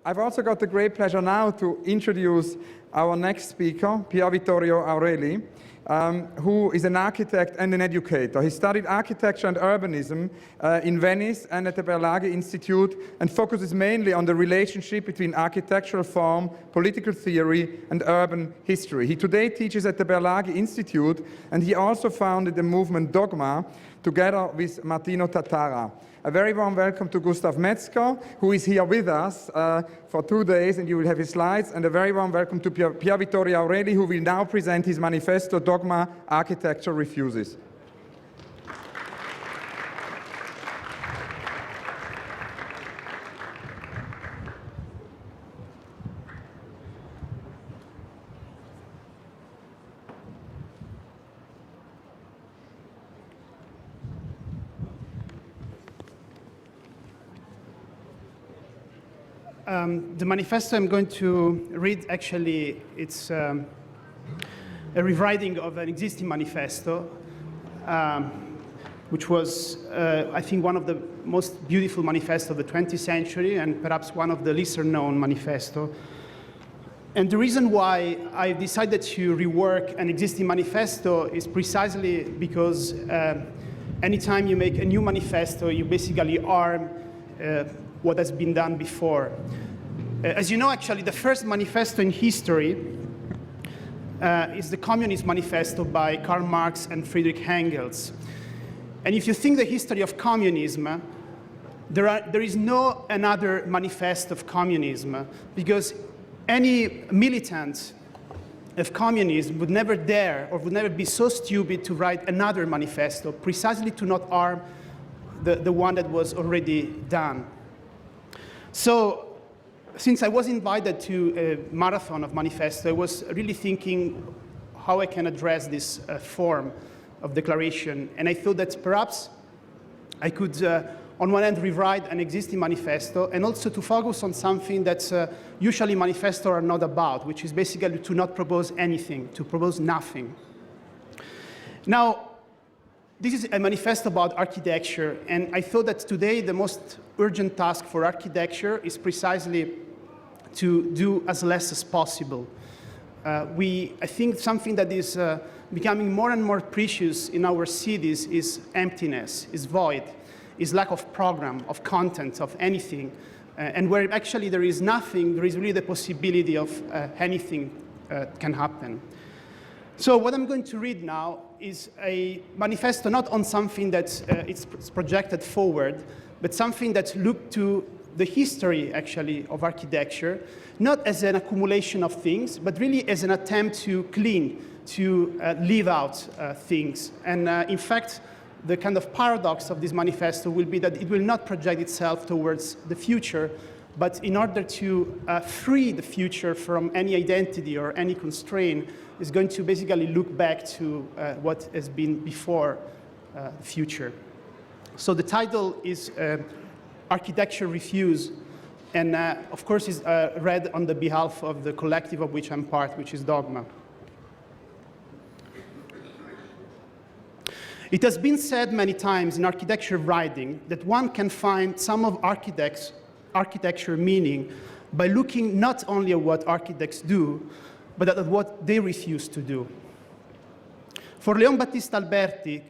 I've also got the great pleasure now to introduce our next speaker, Pier Vittorio Aureli, who is an architect and an educator. He studied architecture and urbanism in Venice and at the Berlage Institute, and focuses mainly on the relationship between architectural form, political theory, and urban history. He today teaches at the Berlage Institute, and he also founded the movement Dogma together with Martino Tatara. A very warm welcome to Gustav Metzger, who is here with us for 2 days, and you will have his slides, and a very warm welcome to Pier Vittorio Aureli, who will now present his manifesto, Dogma, Architecture Refuses. The manifesto I'm going to read, actually, it's a rewriting of an existing manifesto, which was, I think, one of the most beautiful manifestos of the 20th century, and perhaps one of the lesser-known manifesto. And the reason why I decided to rework an existing manifesto is precisely because anytime you make a new manifesto, you basically arm what has been done before. As you know, actually, the first manifesto in history is the Communist Manifesto by Karl Marx and Friedrich Engels. And if you think the history of communism, there is no another manifesto of communism, because any militant of communism would never dare or would never be so stupid to write another manifesto, precisely to not arm the one that was already done. So, since I was invited to a marathon of manifesto, I was really thinking how I can address this form of declaration. And I thought that perhaps I could, on one hand, rewrite an existing manifesto, and also to focus on something that usually manifestos are not about, which is basically to not propose anything, to propose nothing. Now, this is a manifesto about architecture, and I thought that today the most urgent task for architecture is precisely to do as less as possible. I think something that is becoming more and more precious in our cities is emptiness, is void, is lack of program, of content, of anything. And where actually there is nothing, there is really the possibility of anything can happen. So what I'm going to read now is a manifesto not on something that it's projected forward, but something that looked to the history, actually, of architecture, not as an accumulation of things, but really as an attempt to clean, to leave out things. And in fact, the kind of paradox of this manifesto will be that it will not project itself towards the future, but in order to free the future from any identity or any constraint, is going to basically look back to what has been before the future. So the title is Architecture Refuse, and of course is read on the behalf of the collective of which I'm part, which is Dogma. It has been said many times in architecture writing that one can find some of architecture meaning by looking not only at what architects do, but at what they refuse to do. For Leon Battista Alberti,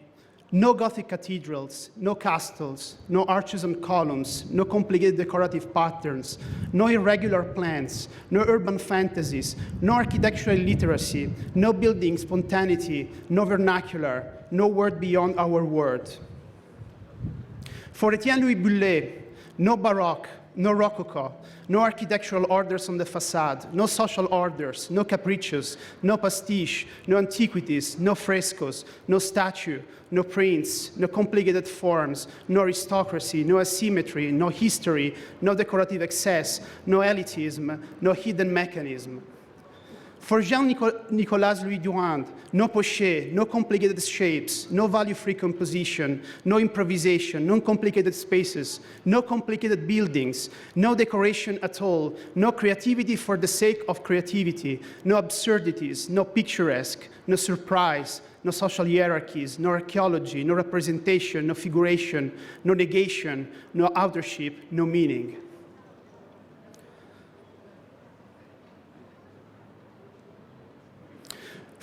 no Gothic cathedrals, no castles, no arches and columns, no complicated decorative patterns, no irregular plans, no urban fantasies, no architectural literacy, no building spontaneity, no vernacular, no word beyond our word. For Etienne Louis Bullet, no Baroque, no Rococo, no architectural orders on the facade, no social orders, no capriccios, no pastiche, no antiquities, no frescoes, no statue, no prints, no complicated forms, no aristocracy, no asymmetry, no history, no decorative excess, no elitism, no hidden mechanism. For Jean-Nicolas Louis Durand, no poché, no complicated shapes, no value-free composition, no improvisation, no complicated spaces, no complicated buildings, no decoration at all, no creativity for the sake of creativity, no absurdities, no picturesque, no surprise, no social hierarchies, no archaeology, no representation, no figuration, no negation, no authorship, no meaning.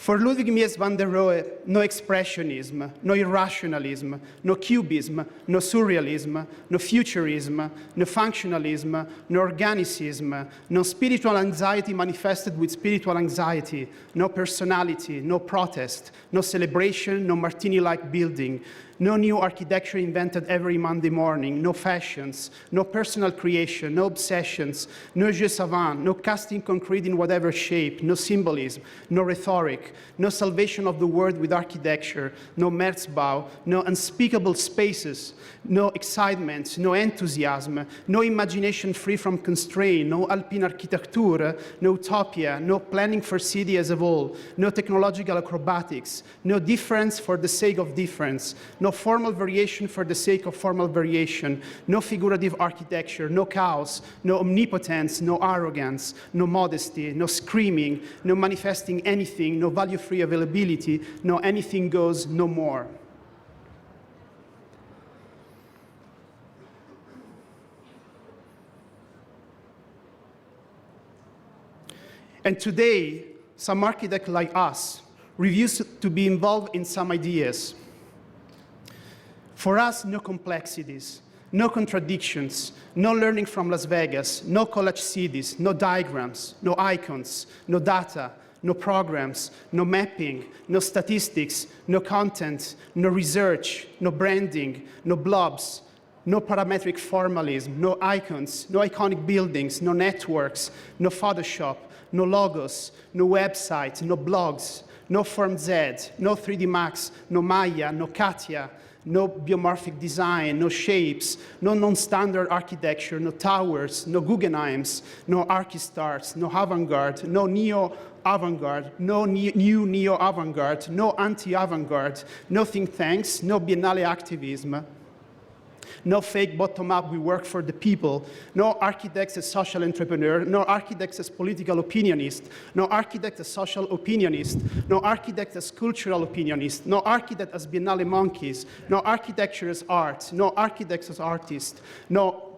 For Ludwig Mies van der Rohe, no expressionism, no irrationalism, no cubism, no surrealism, no futurism, no functionalism, no organicism, no spiritual anxiety manifested with spiritual anxiety, no personality, no protest, no celebration, no martini-like building, no new architecture invented every Monday morning, no fashions, no personal creation, no obsessions, no jeu savant, no casting concrete in whatever shape, no symbolism, no rhetoric, no salvation of the world with architecture, no Merzbau, no unspeakable spaces, no excitement, no enthusiasm, no imagination free from constraint, no alpine architecture, no utopia, no planning for city as a whole, no technological acrobatics, no difference for the sake of difference, no formal variation for the sake of formal variation, no figurative architecture, no chaos, no omnipotence, no arrogance, no modesty, no screaming, no manifesting anything, no value-free availability, no anything goes, no more. And today, some architects like us refuse to be involved in some ideas. For us, no complexities, no contradictions, no learning from Las Vegas, no college cities, no diagrams, no icons, no data, no programs, no mapping, no statistics, no content, no research, no branding, no blobs, no parametric formalism, no icons, no iconic buildings, no networks, no Photoshop, no logos, no websites, no blogs, no Form Z, no 3D Max, no Maya, no Katia, no biomorphic design, no shapes, no non-standard architecture, no towers, no Guggenheims, no Archistars, no avant-garde, no neo-avant-garde, no new neo-avant-garde, no anti-avant-garde, no think tanks, no biennale activism, no fake bottom-up, we work for the people, no architects as social entrepreneur, no architects as political opinionist, no architect as social opinionist, no architect as cultural opinionist, no architect as biennale monkeys, no architecture as art, no architects as artists, no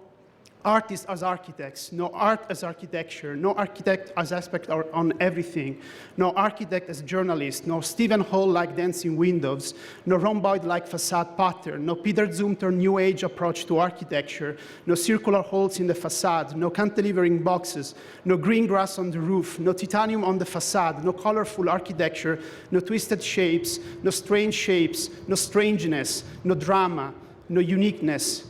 artists as architects, no art as architecture, no architect as aspect on everything, no architect as journalist, no Stephen Hall-like dancing windows, no rhomboid-like facade pattern, no Peter Zumthor New Age approach to architecture, no circular holes in the facade, no cantilevering boxes, no green grass on the roof, no titanium on the facade, no colorful architecture, no twisted shapes, no strangeness, no drama, no uniqueness,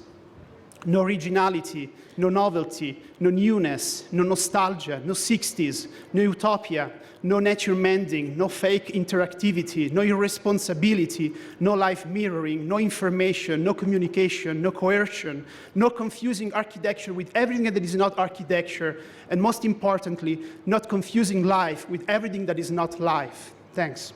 no originality, no novelty, no newness, no nostalgia, no 60s, no utopia, no nature mending, no fake interactivity, no irresponsibility, no life mirroring, no information, no communication, no coercion, no confusing architecture with everything that is not architecture, and most importantly, not confusing life with everything that is not life. Thanks.